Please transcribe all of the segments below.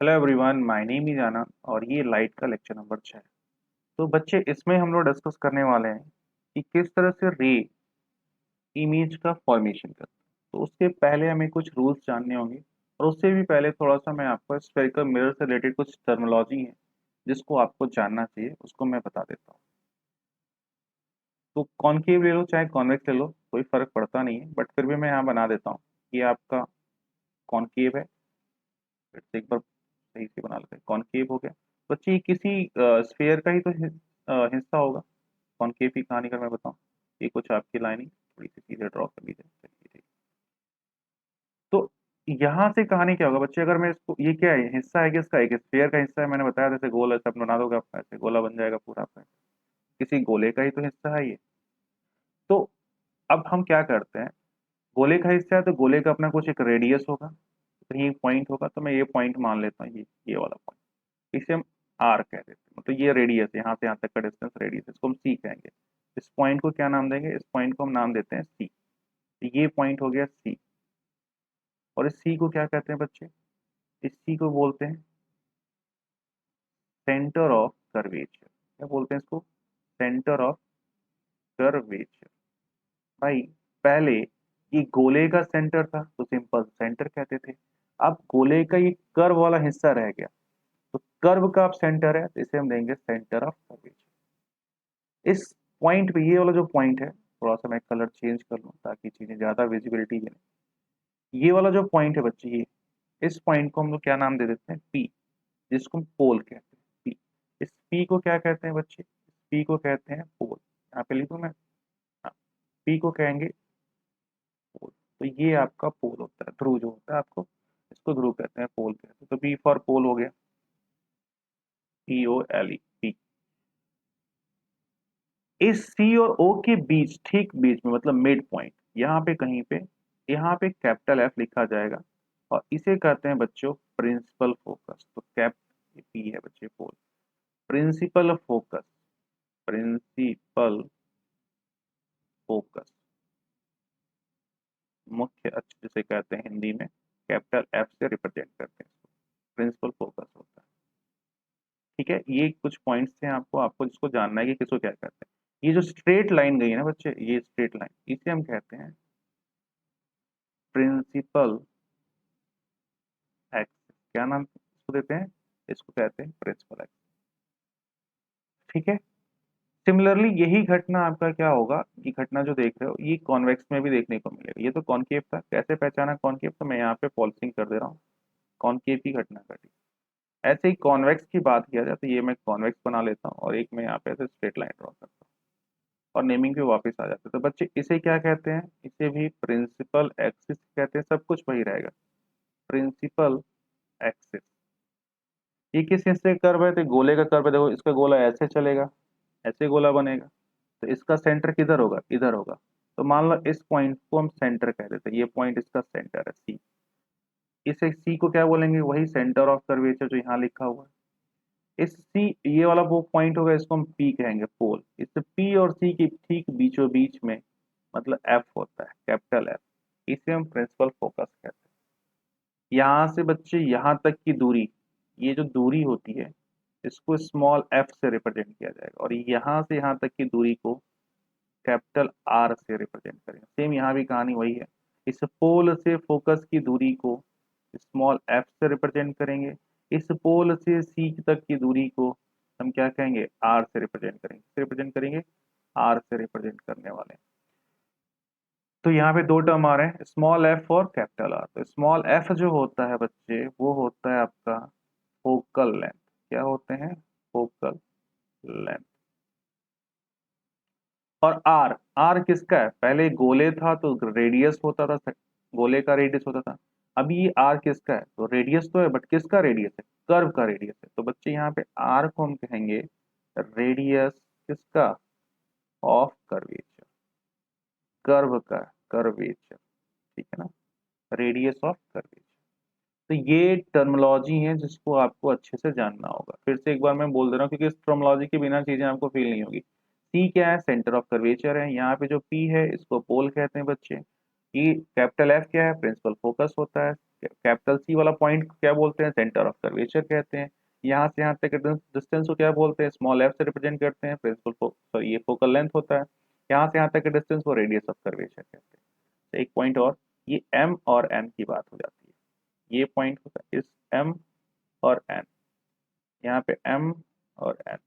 Hello everyone, my name is Anand और ये light का लेक्चर नंबर 6 है। तो बच्चे इसमें हम लोग डिस्कस करने वाले हैं कि किस तरह से रे इमेज का फॉर्मेशन करते हैं। तो उसके पहले हमें कुछ रूल्स जानने होंगे और उससे भी पहले थोड़ा सा मैं आपको स्फेरिकल मिरर से रिलेटेड कुछ टर्मिनोलॉजी है जिसको आपको जानना चाहिए, उसको मैं बता देता हूँ। तो कॉनकेव ले लो चाहे कॉन्वेक्स ले लो, कोई फर्क पड़ता नहीं है, बट फिर भी मैं यहाँ बना देता हूँ। ये आपका कॉनकेव है। फिर से एक बार सही से बना लेते हैं, कॉनकेव हो गया। बच्चे ये किसी स्फेयर का ही तो हिस्सा होगा। कॉनकेव की कहानी अगर मैं बताऊं, ये कुछ आपकी लाइनिंग थोड़ी सी सीधे ड्रॉ कर लीजिए। चलिए ठीक। तो यहाँ से कहानी क्या होगा बच्चे, अगर मैं इसको, ये क्या है, हिस्सा है किसका, एक स्फेयर का हिस्सा है। मैंने बताया जैसे गोल ऐसा बना दोगे आप, ऐसे गोला बन जाएगा पूरा आपका। किसी गोले का ही तो हिस्सा है ये। तो अब हम क्या करते हैं, गोले का हिस्सा है तो गोले का अपना कुछ एक रेडियस होगा, तो ये पॉइंट होगा। तो मैं ये पॉइंट मान लेता हूँ, ये वाला पॉइंट, इसे हम आर कह देते हैं। मतलब ये रेडियस, यहाँ से यहाँ तक का डिस्टेंस रेडियस, इसको हम सी कहेंगे। इस पॉइंट को क्या नाम देंगे, इस पॉइंट को हम नाम देते हैं सी। ये पॉइंट हो गया सी। और इस सी को क्या कहते हैं बच्चे, इस सी को बोलते हैं सेंटर ऑफ कर्वेचर। क्या बोलते हैं इसको, सेंटर ऑफ कर्वेचर। भाई पहले ये गोले का सेंटर था तो सिंपल सेंटर कहते थे। अब गोले का ये कर्व वाला हिस्सा रह गया, तो कर्व का अब सेंटर है तो इसे हम देंगे सेंटर ऑफ कर्वेचर। इस पॉइंट पे, ये वाला जो पॉइंट है, थोड़ा सा मैं कलर चेंज कर लूँ ताकि चीजें ज्यादा विजिबिलिटी मिले। ये वाला जो पॉइंट है बच्चे, ये इस पॉइंट को हम लोग क्या नाम दे देते हैं, पी, जिसको हम पोल कहते हैं, पी। इस पी को क्या कहते हैं बच्चे, पी को कहते हैं पोल। यहाँ पे लिखूँ मैं, हाँ, पी को कहेंगे पोल। तो ये आपका पोल होता है, ध्रुव जो होता है आपको, इसको ध्रुव कहते हैं, पोल कहते हैं। तो पी फॉर पोल हो गया, P O L E, P. इस सी और ओ के बीच, ठीक बीच में, मतलब मिड पॉइंट, यहाँ पे कहीं पे, यहाँ पे कैपिटल एफ लिखा जाएगा और इसे कहते हैं बच्चों प्रिंसिपल फोकस। तो कैप, पी है बच्चे पोल, प्रिंसिपल फोकस, प्रिंसिपल फोकस, मुख्य अक्ष जिसे कहते हैं हिंदी में, कैपिटल एफ से रिप्रेजेंट करते हैं, प्रिंसिपल फोकस होता है। ठीक है, ये कुछ पॉइंट्स थे आपको आपको जिसको जानना है कि किसको क्या कहते हैं। ये जो स्ट्रेट लाइन गई है ना बच्चे, ये स्ट्रेट लाइन, इसे हम कहते हैं प्रिंसिपल एक्सिस। क्या नाम इसको देते हैं, इसको कहते हैं प्रिंसिपल एक्सिस। ठीक है। सिमिलरली यही घटना आपका क्या होगा, ये घटना जो देख रहे हो ये कॉन्वेक्स में भी देखने को मिलेगा। ये तो कॉनकेव था, कैसे पहचाना कॉनकेव, तो मैं यहाँ पे पॉलिसिंग कर दे रहा हूँ, कॉनकेव की घटना घटी। ऐसे ही कॉन्वेक्स की बात किया जाए तो ये मैं कॉन्वेक्स बना लेता हूँ और एक मैं यहाँ पे ऐसे स्ट्रेट लाइन ड्रॉ करता हूँ और नेमिंग पे वापस आ जाते हैं। तो बच्चे इसे क्या कहते हैं, इसे भी प्रिंसिपल एक्सिस कहते हैं, सब कुछ वही रहेगा, प्रिंसिपल एक्सिस। ये किस हिस्से का कर्व है, तो गोले का कर्व है। देखो इसका गोला ऐसे चलेगा, ऐसे गोला बनेगा, तो इसका सेंटर किधर होगा, इधर होगा। तो मान लो इस पॉइंट को हम सेंटर कह देते हैं, ये पॉइंट इसका सेंटर है सी। इसे सी को क्या बोलेंगे, वही सेंटर ऑफ कर्वेचर जो यहाँ लिखा हुआ है। इस सी, ये वाला वो पॉइंट होगा, इसको हम पी कहेंगे, पोल। इस पी और सी के ठीक बीचों बीच में, मतलब एफ होता है, कैपिटल एफ, इसे हम प्रिंसिपल फोकस कहते हैं। यहाँ से बच्चे यहाँ तक की दूरी, ये जो दूरी होती है, इसको स्मॉल एफ से रिप्रेजेंट किया जाएगा और यहाँ से यहाँ तक की दूरी को कैपिटल आर से रिप्रेजेंट करेंगे। सेम यहाँ भी कहानी वही है, इस पोल से फोकस की दूरी को स्मॉल एफ से रिप्रेजेंट करेंगे, इस पोल से सी तक की दूरी को हम क्या कहेंगे, आर से रिप्रेजेंट करेंगे। रिप्रेजेंट करेंगे, आर से रिप्रेजेंट करने वाले हैं। तो यहाँ पे दो टर्म आ रहे हैं, स्मॉल एफ और कैपिटल आर। तो स्मॉल एफ जो होता है बच्चे, वो होता है आपका फोकल लेंथ। क्या होते हैं, फोकल लेंथ। और आर, आर किसका है, पहले गोले था तो रेडियस होता था, गोले का रेडियस होता था। अभी ये आर किसका है, तो रेडियस तो है बट किसका रेडियस है, कर्व का रेडियस है। तो बच्चे यहाँ पे आर को हम कहेंगे रेडियस किसका, ऑफ कर्वेचर, कर्व का, कर्वेचर। ठीक है ना, रेडियस ऑफ कर्वेचर। तो ये टर्मिनोलॉजी है जिसको आपको अच्छे से जानना होगा। फिर से एक बार मैं बोल दे रहा हूँ क्योंकि इस टर्मिनोलॉजी के बिना चीजें आपको फील नहीं होगी। सी क्या है, सेंटर ऑफ कर्वेचर है। यहाँ पे जो पी है इसको पोल कहते हैं बच्चे। ई कैपिटल एफ क्या है, प्रिंसिपल फोकस होता है। कैपिटल सी वाला पॉइंट क्या बोलते हैं, सेंटर ऑफ कर्वेचर कहते हैं। यहाँ से यहाँ तक डिस्टेंस को क्या बोलते हैं, स्मॉल एफ से रिप्रेजेंट करते हैं, प्रिंसिपल सॉरी ये फोकल लेंथ होता है। यहाँ से यहाँ तक का डिस्टेंस को रेडियस ऑफ कर्वेचर कहते हैं। तो एक पॉइंट और, ये एम और एन की बात हो जाती है। ये पॉइंट होता है इस एम और एन, यहाँ पे एम और एन।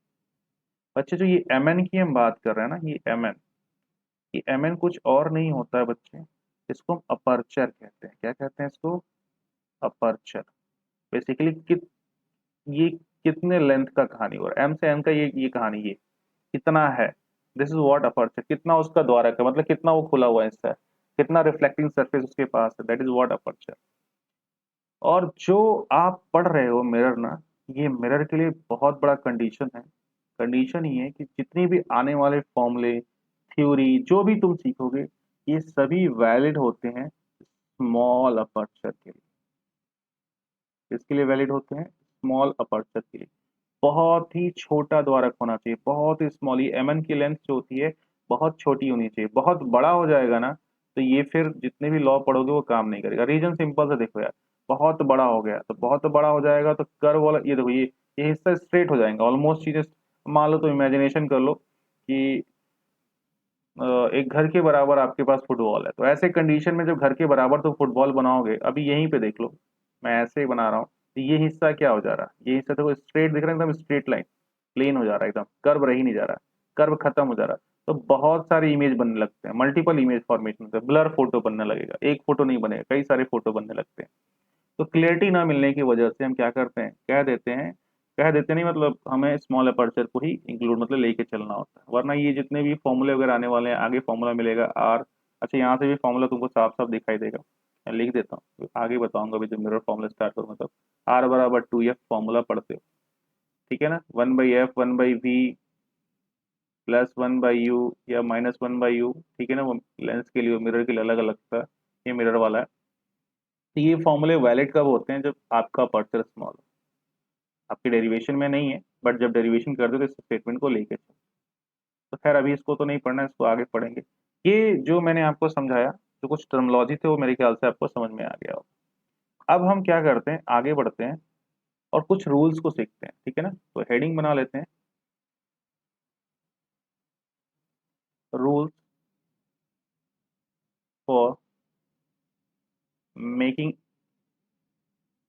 बच्चे जो ये एम एन की हम बात कर रहे हैं ना, ये एम एन, ये एम एन कुछ और नहीं होता है बच्चे, इसको हम अपर्चर कहते हैं। क्या कहते हैं इसको, अपर्चर। बेसिकली ये कितने लेंथ का कहानी, और एम से एन का ये कहानी, ये कितना है, दिस इज व्हाट अपर्चर, कितना उसका द्वारक है, मतलब कितना वो खुला हुआ है इससे, कितना रिफ्लेक्टिंग सरफेस उसके पास है, दैट इज व्हाट अपर्चर। और जो आप पढ़ रहे हो मिरर ना, ये मिरर के लिए बहुत बड़ा कंडीशन है। कंडीशन ये है कि जितनी भी आने वाले फॉर्मूले, थ्योरी, जो भी तुम सीखोगे, ये सभी वैलिड होते हैं स्मॉल अपर्चर के लिए। किसके लिए वैलिड होते हैं, स्मॉल अपर्चर के लिए। बहुत ही छोटा द्वारक होना चाहिए, बहुत ही स्मॉल। ये एम एन की लेंथ जो होती है बहुत छोटी होनी चाहिए। बहुत बड़ा हो जाएगा ना तो ये फिर जितने भी लॉ पढ़ोगे वो काम नहीं करेगा। रीजन सिंपल से देखो यार, बहुत बड़ा हो गया तो बहुत बड़ा हो जाएगा तो कर्व वाला, ये देखो ये हिस्सा स्ट्रेट हो जाएगा ऑलमोस्ट चीजें। मान लो तो इमेजिनेशन कर लो कि एक घर के बराबर आपके पास फुटबॉल है, तो ऐसे कंडीशन में जब घर के बराबर तो फुटबॉल बनाओगे, अभी यहीं पे देख लो, मैं ऐसे ही बना रहा हूँ, तो ये हिस्सा क्या हो जा रहा है, ये हिस्सा तो स्ट्रेट दिख रहा है, एकदम स्ट्रेट लाइन, प्लेन हो जा रहा है, एकदम कर्व रह ही नहीं जा रहा, कर्व खत्म हो जा रहा है। तो बहुत सारे इमेज बनने लगते हैं, मल्टीपल इमेज फॉर्मेशन होता है, ब्लर फोटो बनने लगेगा, एक फोटो नहीं बनेगा, कई सारे फोटो बनने लगते हैं। तो क्लियरिटी ना मिलने की वजह से हम क्या करते हैं, कह देते नहीं, मतलब हमें स्मॉल अपर्चर को ही इंक्लूड मतलब लेके चलना होता है, वरना ये जितने भी फॉर्मूले वगैरह आने वाले हैं, आगे फॉर्मूला मिलेगा आर। अच्छा, यहाँ से भी फॉर्मूला तुमको साफ साफ दिखाई देगा, मैं लिख देता हूँ, आगे बताऊंगा अभी जब मिरर फॉर्मूला स्टार्ट करूंगा तब। आर बराबर 2f फॉर्मूला पढ़ते हो, ठीक है ना, 1/f 1/v +1/u या -1/u, ठीक है ना, वो लेंस के लिए मिरर के लिए अलग अलग था, ये मिरर वाला है। तो ये फॉर्मूले वैलिड कब होते हैं, जब आपका अपर्चर स्मॉल हो, आपके डेरिवेशन में नहीं है, बट जब डेरिवेशन कर दो तो इस स्टेटमेंट को लेके चलो। तो खैर अभी इसको तो नहीं पढ़ना है, इसको आगे पढ़ेंगे। ये जो मैंने आपको समझाया, जो कुछ टर्मोलॉजी थे वो मेरे ख्याल से आपको समझ में आ गया हो। अब हम क्या करते हैं, आगे बढ़ते हैं और कुछ रूल्स को सीखते हैं, ठीक है ना। तो हेडिंग बना लेते हैं, rules for making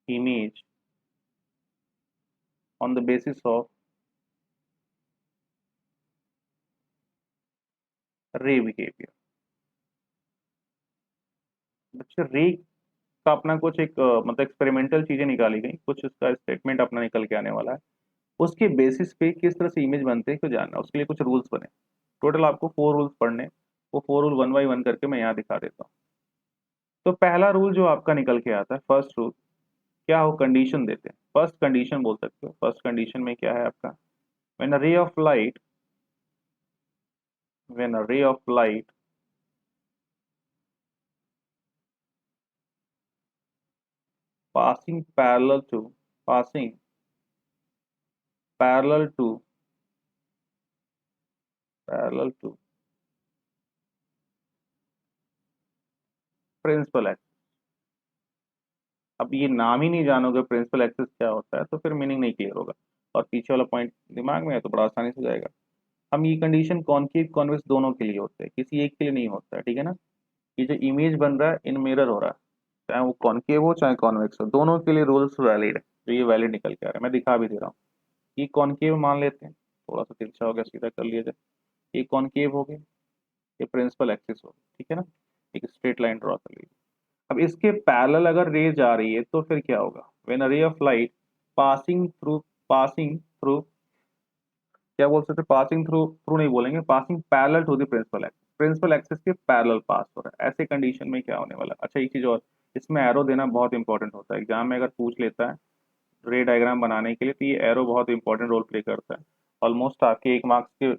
image on the basis of रे बिहेवियर। बच्चे रे का अपना कुछ एक मतलब एक्सपेरिमेंटल चीजें निकाली गई, कुछ इसका स्टेटमेंट अपना निकल के आने वाला है, उसके बेसिस पे किस तरह से इमेज बनते हैं क्यों जानना, उसके लिए कुछ रूल्स बने। टोटल आपको 4 रूल्स पढ़ने, वो 4 रूल 1 बाय 1 करके मैं यहाँ दिखा देता हूँ। तो पहला रूल जो आपका निकल के आता है, फर्स्ट रूल, क्या हो, कंडीशन देते हैं, फर्स्ट कंडीशन बोल सकते हो। फर्स्ट कंडीशन में क्या है आपका, when a ray of light, when a ray of light passing parallel to passing parallel to parallel to principal axis. अब ये नाम ही नहीं जानोगे प्रिंसिपल एक्सिस क्या होता है तो फिर मीनिंग नहीं क्लियर होगा, और पीछे वाला पॉइंट दिमाग में है तो बड़ा आसानी से जाएगा। हम ये कंडीशन कॉनकेव कॉन्वेक्स दोनों के लिए होते हैं, किसी एक के लिए नहीं होता है, ठीक है ना। ये जो इमेज बन रहा है इन मिरर हो रहा है, चाहे वो कॉनकेव हो चाहे कॉन्वेक्स हो, दोनों के लिए रूल्स वैलिड है। जो ये वैलिड निकल के आ रहा है मैं दिखा भी दे रहा हूँ। ये कॉनकेव मान लेते हैं, थोड़ा सा तिरछा हो गया, सीधा कर लिया जाए। ये कॉनकेव हो गया, ये प्रिंसिपल एक्सिस हो गया, ठीक है ना। एक स्ट्रेट लाइन ड्रॉ कर लीजिए। अब इसके पैरेलल अगर रे जा रही है तो फिर क्या होगा, when a ray of light passing through क्या बोल सकते, पासिंग थ्रू, थ्रू नहीं बोलेंगे, passing parallel to the principal axis, principal axis के पैरेलल पास हो रहा है, ऐसे कंडीशन में क्या होने वाला। अच्छा एक चीज और, इसमें एरो देना बहुत इंपॉर्टेंट होता है, एग्जाम में अगर पूछ लेता है रे डायग्राम बनाने के लिए तो ये एरो बहुत इंपॉर्टेंट रोल प्ले करता है। ऑलमोस्ट आपके 1 मार्क्स के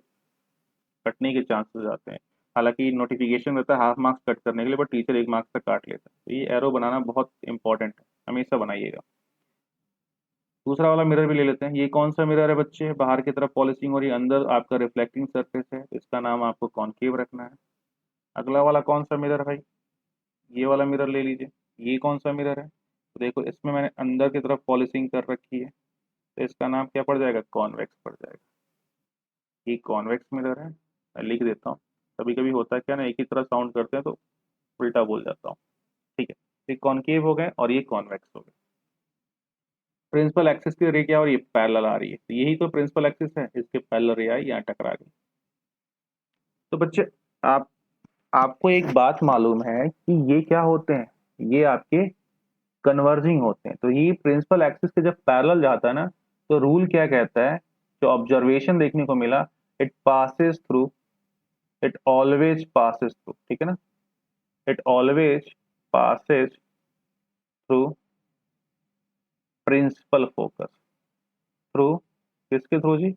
कटने के चांसेस जाते हैं। हालांकि नोटिफिकेशन रहता है हाफ मार्क्स कट करने के लिए, बट टीचर 1 मार्क्स तक काट लेता है, तो ये एरो बनाना बहुत इंपॉर्टेंट है, हमेशा बनाइएगा। दूसरा वाला मिरर भी ले लेते हैं। ये कौन सा मिरर है बच्चे, बाहर की तरफ पॉलिशिंग हो रही है, अंदर आपका रिफ्लेक्टिंग सरफेस है, इसका नाम आपको कॉनकेव रखना है। अगला वाला कौन सा मिरर है भाई, ये वाला मिरर ले लीजिए। ये कौन सा मिरर है, तो देखो इसमें मैंने अंदर की तरफ पॉलिशिंग कर रखी है, तो इसका नाम क्या पड़ जाएगा, कॉन्वेक्स पड़ जाएगा। ये कॉन्वेक्स मिरर है, मैं लिख देता हूँ। कभी कभी होता है क्या ना, एक ही तरह साउंड करते हैं तो उल्टा बोल जाता हूँ। ठीक है, ये कॉनकेव हो गए और ये कॉन्वेक्स हो गए। प्रिंसिपल एक्सिस की रे क्या और ये पैरेलल आ रही है, तो यही तो प्रिंसिपल एक्सिस है, इसके पैरेलल रे आई यहाँ टकरा गई। तो बच्चे आप आपको एक बात मालूम है कि ये क्या होते हैं, ये आपके कन्वर्जिंग होते हैं। तो ये प्रिंसिपल एक्सिस के जब पैरेलल जाता है ना, तो रूल क्या कहता है, जो ऑब्जर्वेशन देखने को मिला, it passes through, it always passes through, ठीक है ना, it always passes through principal focus, through किसके थ्रू जी,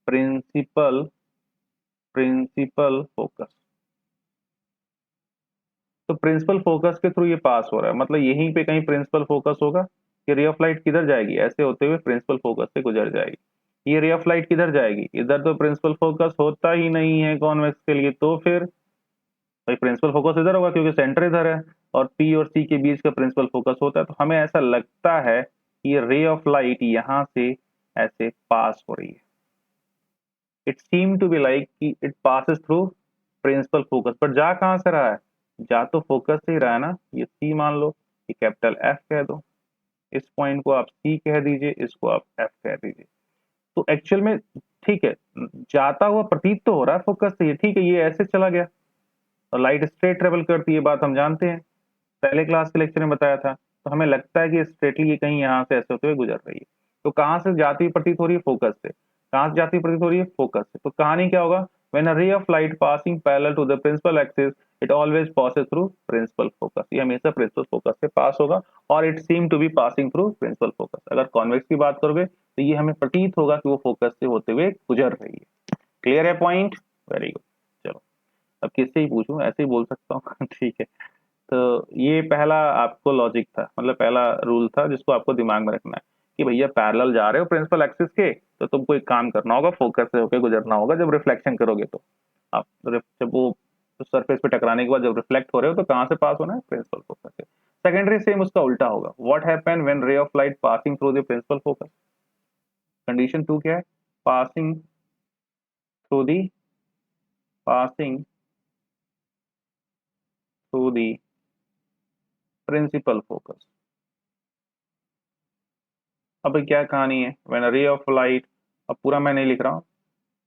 प्रिंसिपल प्रिंसिपल फोकस। तो प्रिंसिपल फोकस के थ्रू ये पास हो रहा है, मतलब यहीं पे कहीं प्रिंसिपल फोकस होगा कि रे ऑफ लाइट किधर जाएगी, ऐसे होते हुए प्रिंसिपल फोकस से गुजर जाएगी। ये रे ऑफ लाइट किधर जाएगी, इधर तो प्रिंसिपल फोकस होता ही नहीं है कॉन्वेक्स के लिए, तो फिर भाई प्रिंसिपल फोकस इधर होगा क्योंकि सेंटर इधर है, और पी और सी के बीच का प्रिंसिपल फोकस होता है। तो हमें ऐसा लगता है कि ये रे ऑफ लाइट यहां से ऐसे पास हो रही है। It seem to be like कि it passes through principal focus, पर जा कहां से रहा है, जा तो फोकस से ही रहा है ना। ये सी मान लो, ये कैपिटल एफ कह दो, इस पॉइंट को आप सी कह दीजिए, इसको आप एफ कह दीजिए। तो एक्चुअल में ठीक है, जाता हुआ प्रतीत तो हो रहा है फोकस से, ये ठीक है, ये ऐसे चला गया और लाइट स्ट्रेट ट्रेवल करती है, बात हम जानते हैं, पहले क्लास के लेक्चर में बताया था। तो हमें लगता है कि स्ट्रेटली ये कहीं यहाँ से ऐसे होते हुए गुजर रही है। तो कहाँ से जाती हुई प्रतीत हो रही है, फोकस से। कहाँ से जाती हुई प्रतीत हो रही है, फोकस से। तो कहानी क्या होगा, when a ray of light passing parallel to the principal axis, it always passes through principal focus. ये हमेशा प्रिंसिपल फोकस से पास होगा, और it seem to be passing through principal focus. अगर कॉन्वेक्स की बात करोगे तो ये हमें प्रतीत होगा कि वो फोकस से होते हुए गुजर रही है। क्लियर है पॉइंट, वेरी गुड। चलो अब किससे ही पूछूं, ऐसे ही बोल सकता हूँ ठीक है। तो ये पहला आपको लॉजिक था, मतलब पहला रूल था जिसको आपको दिमाग में रखना है कि भैया पैरेलल जा रहे हो प्रिंसिपल एक्सिस के, तो तुमको एक काम करना होगा, फोकस से होकर गुजरना होगा। जब रिफ्लेक्शन करोगे तो आप जब वो सरफेस पे टकराने के बाद जब रिफ्लेक्ट हो रहे हो तो कहाँ से पास होना है, प्रिंसिपल फोकस से। सेकेंडरी सेम उसका उल्टा होगा, what happen when ray of light passing through the principal focus. Condition two क्या है, passing through the passing through the principal focus. अब क्या कहानी है, when a ray of light, अब पूरा मैं नहीं लिख रहा हूँ,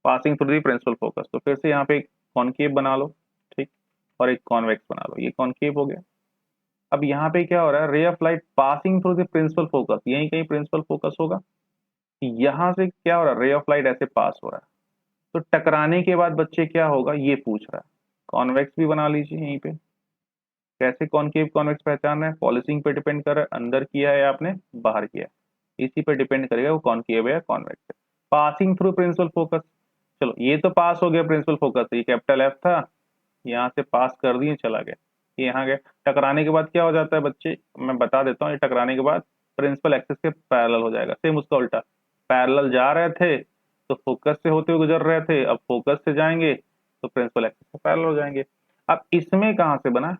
passing through the principal focus, तो फिर से यहाँ पे एक कॉनकेव बना लो, ठीक, और एक कॉन्वेक्स बना लो, ये कॉनकेव हो गया। अब यहाँ पे क्या हो रहा है, ray of light passing through the principal focus, यहीं कहीं प्रिंसिपल फोकस होगा। यहाँ से क्या हो रहा है, रे ऑफ लाइट ऐसे पास हो रहा है, तो टकराने के बाद बच्चे क्या होगा ये पूछ रहा है। कॉन्वेक्स भी बना लीजिए यहीं पे। कैसे कॉनकेव कॉन्वेक्स पहचान रहे हैं, पॉलिशिंग पे डिपेंड कर रहा है, अंदर किया है आपने बाहर किया है, इसी पे डिपेंड करेगा वो कॉनकेव है या कॉन्वेक्स है। पासिंग थ्रू प्रिंसिपल फोकस, चलो ये तो पास हो गया प्रिंसिपल फोकस, ये कैपिटल एफ था, यहाँ से पास कर दिए चला गया, ये यहाँ गया। टकराने के बाद क्या हो जाता है बच्चे, मैं बता देता हूँ, ये टकराने के बाद प्रिंसिपल एक्सिस के पैरेलल हो जाएगा, सेम उसका उल्टा। पैरेलल जा रहे थे तो फोकस से होते हुए गुजर रहे थे, अब फोकस से जाएंगे तो प्रिंसिपल एक्सिस के पैरेलल हो जाएंगे। अब इसमें कहाँ से बना,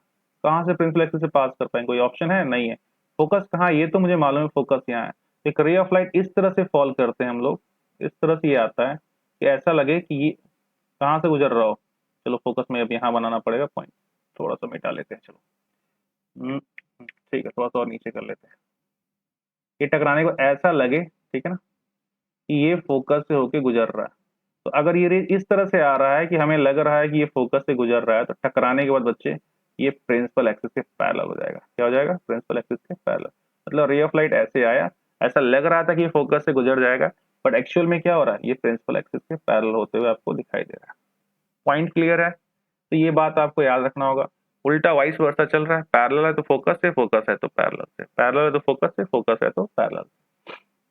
कहाँ से प्रिंसिपल एक्सिस से पास कर पाएंगे, कोई ऑप्शन है नहीं है। फोकस कहाँ, ये तो मुझे मालूम है फोकस यहाँ है। एक रे ऑफ लाइट इस तरह से फॉल करते हैं हम लोग, इस तरह से ये आता है कि ऐसा लगे कि ये कहाँ से गुजर रहा हो। चलो फोकस में अब यहाँ बनाना पड़ेगा पॉइंट, थोड़ा सा मिटा लेते हैं, चलो ठीक है, थोड़ा सा और नीचे कर लेते हैं। ये टकराने को ऐसा लगे, ठीक है ना, कि ये फोकस से होके गुजर रहा है। तो अगर ये रे इस तरह से आ रहा है कि हमें लग रहा है कि ये फोकस से गुजर रहा है, तो टकराने के बाद बच्चे ये प्रिंसिपल एक्सिस के पैरेलल हो जाएगा। क्या हो जाएगा, प्रिंसिपल एक्सिस के पैरेलल। मतलब रे ऑफ लाइट ऐसे आया, ऐसा लग रहा था कि ये फोकस से गुजर जाएगा, बट एक्चुअल में क्या हो रहा है, ये प्रिंसिपल एक्सिस के पैरेलल होते हुए आपको दिखाई दे रहा है। पॉइंट क्लियर है, तो ये बात आपको याद रखना होगा। उल्टा वाइस वर्सा चल रहा है, पैरेलल है तो फोकस से, फोकस है तो पैरेलल से, पैरेलल है तो फोकस से, फोकस है तो parallel.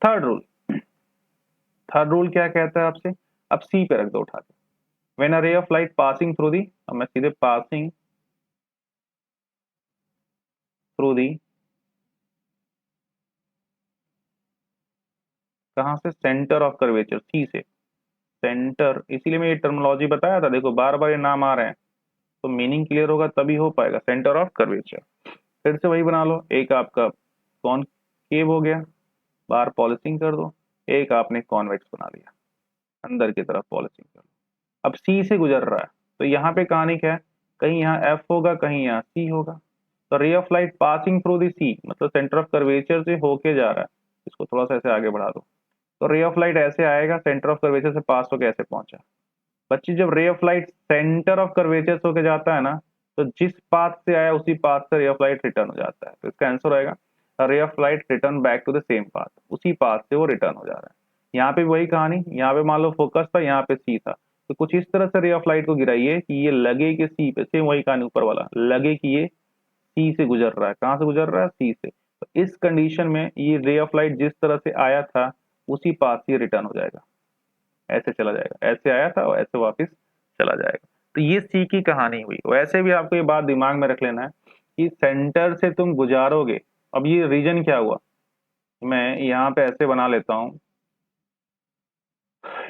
Third rule, third rule क्या कहता है आपसे, अब सी पे रख दो उठा के। When a ray of light passing through दी, अब मैं सीधे पासिंग थ्रू दी, कहां से, सेंटर ऑफ कर्वेचर, सी से सेंटर, इसीलिए मैं ये टर्मिनोलॉजी बताया था, देखो बार बार ये नाम आ रहे हैं, तो मीनिंग क्लियर होगा तभी हो पाएगा, सेंटर ऑफ कर्वेचर। फिर से वही बना लो, एक आपका कॉनकेव हो गया, बाहर पॉलिशिंग कर दो, एक आपने कॉन्वेक्स बना लिया, अंदर की तरफ पॉलिशिंग कर दो। अब सी से गुजर रहा है, तो यहाँ पे कहानी क्या है, कहीं यहाँ एफ होगा, कहीं यहाँ सी होगा। तो ray of light passing through the C, मतलब सेंटर ऑफ कर्वेचर से होके जा रहा है। इसको थोड़ा सा ऐसे आगे बढ़ा दो, तो रे ऑफ लाइट ऐसे आएगा, सेंटर ऑफ कर्वेचर से पास होके ऐसे पहुंचा। बच्चे जब रे of light centre of curvature से होके जाता है ना, तो जिस पाथ से आया उसी पाथ से रे ऑफ लाइट रिटर्न हो जाता है। तो इसका आंसर आएगा ray of light return back to the same path, उसी पाथ से वो रिटर्न हो जा रहा है। यहाँ पे वही कहानी, यहाँ पे मान लो फोकस था, यहाँ पे सी था, तो कुछ इस तरह से रे ऑफ लाइट को गिराइए कि ये लगे कि सी पे, सेम वही कहानी ऊपर वाला, लगे कि ये सी से गुजर रहा है। कहाँ से गुजर रहा है? सी से। तो इस कंडीशन में ये रे ऑफ लाइट जिस तरह से आया था उसी पाथ से रिटर्न हो जाएगा, ऐसे चला जाएगा, ऐसे आया था और ऐसे वापस चला जाएगा। तो ये सी की कहानी हुई। वैसे भी आपको ये बात दिमाग में रख लेना है कि सेंटर से तुम गुजारोगे। अब ये रीजन क्या हुआ, मैं यहाँ पे ऐसे बना लेता हूँ,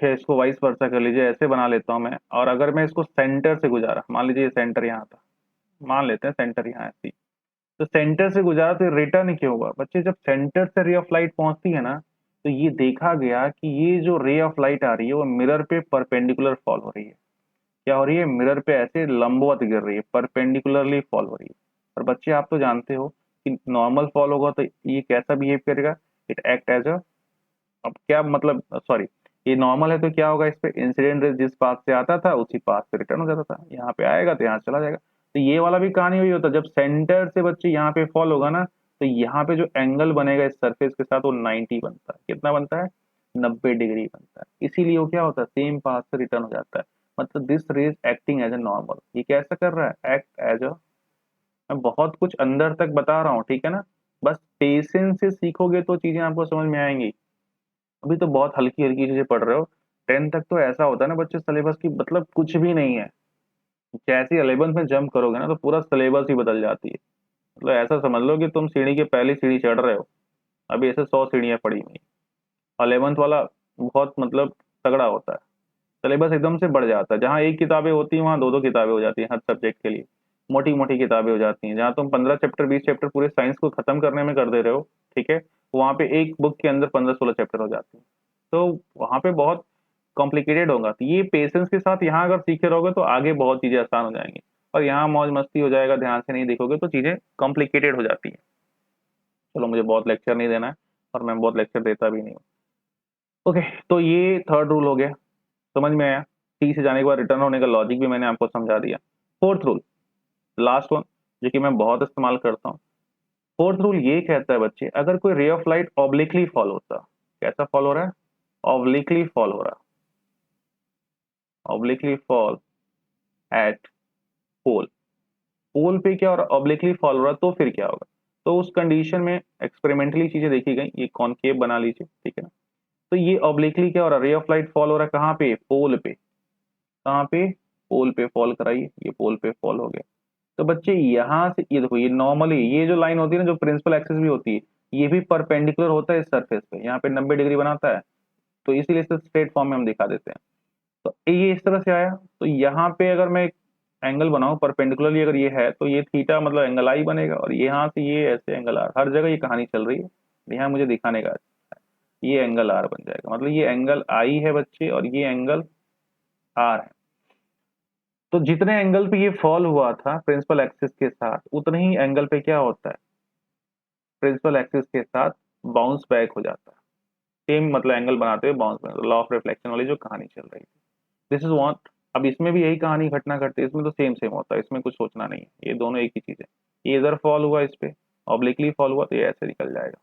इसको वाइस वर्सा कर लीजिए, ऐसे बना लेता हूँ मैं। और अगर मैं इसको सेंटर से गुजारा, मान लीजिए सेंटर यहाँ था, मान लेते हैं सेंटर यहाँ है, तो सेंटर से गुजारा तो रिटर्न क्यों हुआ बच्चे? जब सेंटर से रे ऑफ लाइट पहुंचती है ना, तो ये देखा गया कि ये जो रे ऑफ लाइट आ रही है वो मिरर पे परपेंडिकुलर फॉल हो रही है। क्या हो रही है? मिरर पे ऐसे लंबवत गिर रही है, परपेंडिकुलरली फॉल हो रही है। और बच्चे आप तो जानते हो कि नॉर्मल फॉल होगा तो ये कैसा बिहेव करेगा, इट एक्ट एज अ, अब क्या मतलब, सॉरी, ये नॉर्मल है तो क्या होगा, इस पे इंसिडेंट रेज जिस पाथ से आता था उसी पाथ से रिटर्न हो जाता था। यहाँ पे आएगा तो यहाँ चला जाएगा। तो ये वाला भी कहानी हुई होता, जब सेंटर से बच्चे यहाँ पे फॉल होगा ना, तो यहाँ पे जो एंगल बनेगा इस सरफेस के साथ वो 90 बनता है। कितना बनता है? 90 डिग्री बनता है। इसीलिए वो क्या होता है, सेम पाथ से रिटर्न हो जाता है। मतलब this rays acting as a normal. ये कैसा कर रहा है? एक्ट एज अ, मैं बहुत कुछ अंदर तक बता रहा हूँ, ठीक है ना? बस पेशेंस से सीखोगे तो चीजें आपको समझ में आएंगी। अभी तो बहुत हल्की हल्की चीजें पढ़ रहे हो। 10 तक तो ऐसा होता है ना बच्चे, सिलेबस की मतलब कुछ भी नहीं है। जैसे 11th में जंप करोगे ना तो पूरा सिलेबस ही बदल जाती है। मतलब ऐसा समझ लो कि तुम सीढ़ी के पहली सीढ़ी चढ़ रहे हो, अभी ऐसे 100 सीढ़ियां पड़ी हुई। 11th वाला बहुत मतलब तगड़ा होता है, सिलेबस एकदम से बढ़ जाता है। जहाँ एक किताबें होती हैं वहाँ दो दो किताबें हो जाती हैं हर सब्जेक्ट के लिए, मोटी मोटी किताबें हो जाती हैं। जहाँ तुम 15 चैप्टर 20 चैप्टर पूरे साइंस को खत्म करने में कर दे रहे हो, ठीक है, वहाँ पे एक बुक के अंदर 15-16 चैप्टर हो जाते हैं। तो वहाँ पे बहुत कॉम्प्लिकेटेड होगा। तो ये पेशेंस के साथ यहाँ अगर सीखे रहोगे तो आगे बहुत चीजें आसान हो जाएंगी। और यहाँ मौज मस्ती हो जाएगा, ध्यान से नहीं देखोगे तो चीजें कॉम्प्लिकेटेड हो जाती है। चलो, मुझे बहुत लेक्चर नहीं देना है और मैं बहुत लेक्चर देता भी नहीं हूँ। ओके, तो ये थर्ड रूल हो गया, समझ में आया? टी से जाने के बाद रिटर्न होने का लॉजिक भी मैंने आपको समझा दिया। फोर्थ रूल, लास्ट वन, जो कि मैं बहुत इस्तेमाल करता हूँ। फोर्थ रूल ये कहता है बच्चे, अगर कोई रे ऑफ लाइट ऑब्लिकली फॉल होता, कैसा फॉल हो रहा है? ऑब्लिकली फॉल हो रहा है, ऑब्लिकली फॉल एट पोल। पोल पे क्या हो रहा है? ऑब्लिकली फॉल हो रहा है, तो फिर क्या होगा? तो उस कंडीशन में एक्सपेरिमेंटली चीजें देखी गई। ये कॉनकेव बना लीजिए, ठीक है ना? तो ये ऑब्लिकली क्या हो रहा है? रे ऑफ लाइट फॉल हो रहा है कहाँ पे? पोल पे। कहाँ पे? पोल पे फॉल कराइए, ये पोल पे फॉल हो गया। तो बच्चे यहाँ से ये देखो, ये नॉर्मली ये जो लाइन होती है ना, जो प्रिंसिपल एक्सिस भी होती है, ये भी परपेंडिकुलर होता है इस सरफेस पे, यहाँ पे 90 डिग्री बनाता है। तो इसीलिए इसे स्ट्रेट फॉर्म में हम दिखा देते हैं। तो ये इस तरह से आया, तो यहाँ पे अगर मैं एंगल बनाऊं परपेंडिकुलरली, अगर ये है तो ये थीटा मतलब एंगल आई बनेगा, और यहाँ से ये ऐसे एंगल आर। हर जगह ये कहानी चल रही है, यहाँ मुझे दिखाने का, ये एंगल आर बन जाएगा। मतलब ये एंगल आई है बच्चे और ये एंगल आर है। तो जितने एंगल पे ये फॉल हुआ था प्रिंसिपल एक्सिस के साथ, उतने ही एंगल पे क्या होता है? प्रिंसिपल एक्सिस के साथ बाउंस बैक हो जाता है। सेम मतलब एंगल बनाते हुए bounce back, law of reflection वाली जो कहानी चल रही थी, दिस इज व्हाट। अब इसमें भी यही कहानी घटना घटती है, इसमें तो सेम सेम होता है, इसमें कुछ सोचना नहीं है, ये दोनों एक ही चीज है। ये इधर फॉल हुआ, इस पे ऑब्लिकली फॉल हुआ, तो ये ऐसे निकल जाएगा।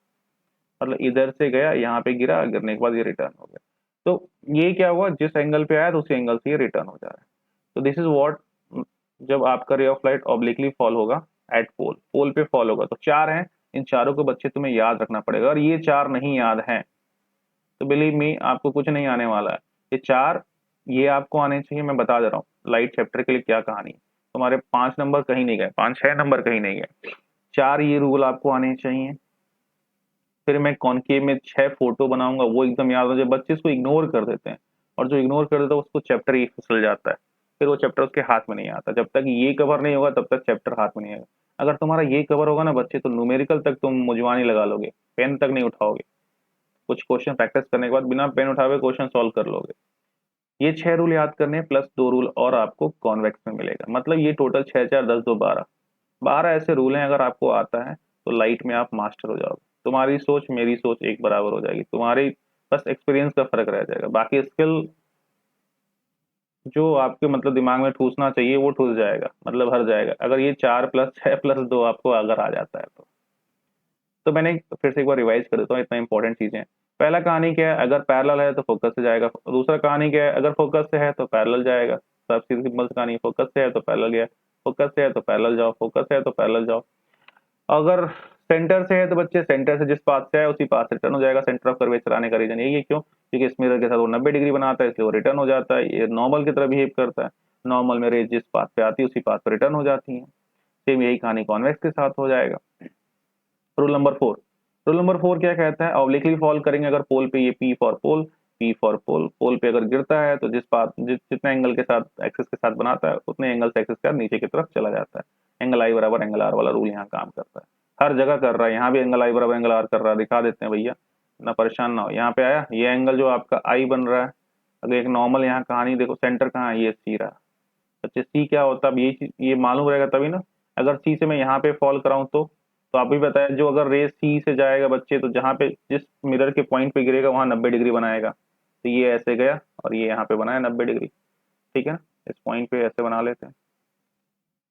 मतलब इधर से गया, यहाँ पे गिरा, गिरने के बाद ये रिटर्न हो गया। तो ये क्या हुआ, जिस एंगल पे आया तो उसी एंगल से ये रिटर्न हो जा रहा है। तो दिस इज व्हाट, जब आपका रे ऑफ लाइट ऑब्लिकली फॉल होगा एट पोल, पोल पे फॉल होगा। तो चार हैं, इन चारों को बच्चे तुम्हें याद रखना पड़ेगा। और ये चार नहीं याद हैं तो बिलीव मी आपको कुछ नहीं आने वाला है। ये चार, ये आपको आने चाहिए। मैं बता दे रहा हूँ लाइट चैप्टर के लिए क्या कहानी है। तुम्हारे 5 नंबर कहीं नहीं गए, 5-6 नंबर कहीं नहीं गए। चार ये रूल आपको आने चाहिए। फिर मैं कॉनकेव में 6 फोटो बनाऊंगा, वो एकदम याद हो जाए। बच्चे इसको इग्नोर कर देते हैं, और जो इग्नोर कर देता है उसको चैप्टर ही फिसल जाता है, फिर वो चैप्टर उसके हाथ में नहीं आता। जब तक ये कवर नहीं होगा तब तक चैप्टर हाथ में नहीं आएगा। अगर तुम्हारा ये कवर होगा ना बच्चे, तो न्यूमेरिकल तक तुम मुजवानी लगा लोगे, पेन तक नहीं उठाओगे। कुछ क्वेश्चन प्रैक्टिस करने के बाद बिना पेन उठाए क्वेश्चन सॉल्व कर लोगे। ये 6 रूल याद करने हैं, प्लस 2 रूल और आपको कॉन्वेक्स में मिलेगा। मतलब ये टोटल 6 4 10 2 12, 12 ऐसे रूल हैं। अगर आपको आता है तो लाइट में आप मास्टर हो जाओगे। तुम्हारी सोच मेरी सोच एक बराबर हो जाएगी, तुम्हारी बस एक्सपीरियंस का फर्क रह जाएगा। बाकी स्किल जो आपके मतलब दिमाग में ठूसना चाहिए वो ठूस जाएगा, मतलब हर जाएगा, अगर ये 4 + 6 + 2 आपको अगर आ जाता है तो मैंने फिर से एक बार रिवाइज कर देता हूँ, इतना इंपॉर्टेंट चीजें हैं। पहला कहानी क्या है, अगर पैरेलल है तो फोकस से जाएगा। दूसरा कहानी क्या है, अगर फोकस से है तो पैरेलल जाएगा। सबसे सिंपल कहानी, फोकस से है तो पैरेलल गया, फोकस से है तो पैरेलल जाओ, फोकस से है तो पैरेलल जाओ। अगर सेंटर से है तो बच्चे सेंटर से जिस पाथ से है उसी पाथ से रिटर्न हो जाएगा। सेंटर ऑफ कर्वेचर आने का रीजन यही है, क्यों? क्योंकि इस मिरर के साथ वो 90 डिग्री बनाता है, इसलिए वो रिटर्न हो जाता है। ये नॉर्मल की तरह बिहेव करता है, नॉर्मल में रेज जिस पाथ पे आती है उसी पाथ पर रिटर्न हो जाती है। सेम यही कहानी कॉन्वेक्स के साथ हो जाएगा। रूल नंबर 4, रूल नंबर 4 क्या कहता है, ऑब्लिकली फॉल करेंगे अगर पोल पे, ये P for pole, P for pole, pole पे अगर गिरता है तो जितने एंगल के साथ एक्सिस के साथ बनाता है उतने एंगल से एक्सिस के साथ नीचे की तरफ चला जाता है। एंगल आई बराबर एंगल आर वाला रूल यहाँ काम करता है, हर जगह कर रहा है। यहाँ भी एंगल आई बराबर एंगल आर कर रहा है, दिखा देते हैं भैया, ना परेशान ना हो। यहाँ पे आया ये एंगल जो आपका आई बन रहा है, अगर एक नॉर्मल यहाँ कहानी देखो, सेंटर कहाँ है, ये सी रहा। अच्छा सी क्या होता है, अब ये मालूम रहेगा तभी ना। अगर सी से मैं यहाँ पे फॉल कराऊं तो आप भी बताया, जो अगर रे सी से जाएगा बच्चे, तो जहाँ पे जिस मिरर के पॉइंट पे गिरेगा वहां 90 डिग्री बनाएगा। तो ये ऐसे गया और ये यहाँ पे बनाया 90 डिग्री, ठीक है ना। इस पॉइंट पे ऐसे बना लेते हैं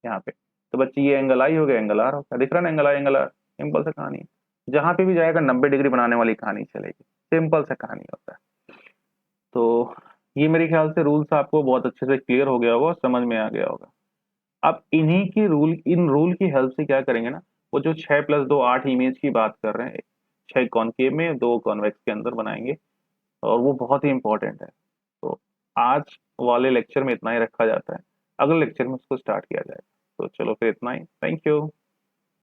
यहाँ पे, तो बच्चे ये एंगल आई हो गया, एंगल आर हो गया, दिख रहा ना, angle i angle r. Simple सा कहानी है, जहां पे भी जाएगा 90 डिग्री बनाने वाली कहानी चलेगी। सिंपल सा कहानी होता है। तो ये मेरे ख्याल से रूल्स आपको बहुत अच्छे से क्लियर हो गया होगा, समझ में आ गया होगा। अब इन्हीं की रूल, इन रूल की हेल्प से क्या करेंगे ना, वो जो 6 + 2 8 इमेज की बात कर रहे हैं, 6 कॉनकेव में 2 कॉन्वेक्स के अंदर बनाएंगे, और वो बहुत ही इंपॉर्टेंट है। तो आज वाले लेक्चर में इतना ही रखा जाता है, अगले लेक्चर में उसको स्टार्ट किया जाएगा। तो चलो फिर इतना ही, थैंक यू।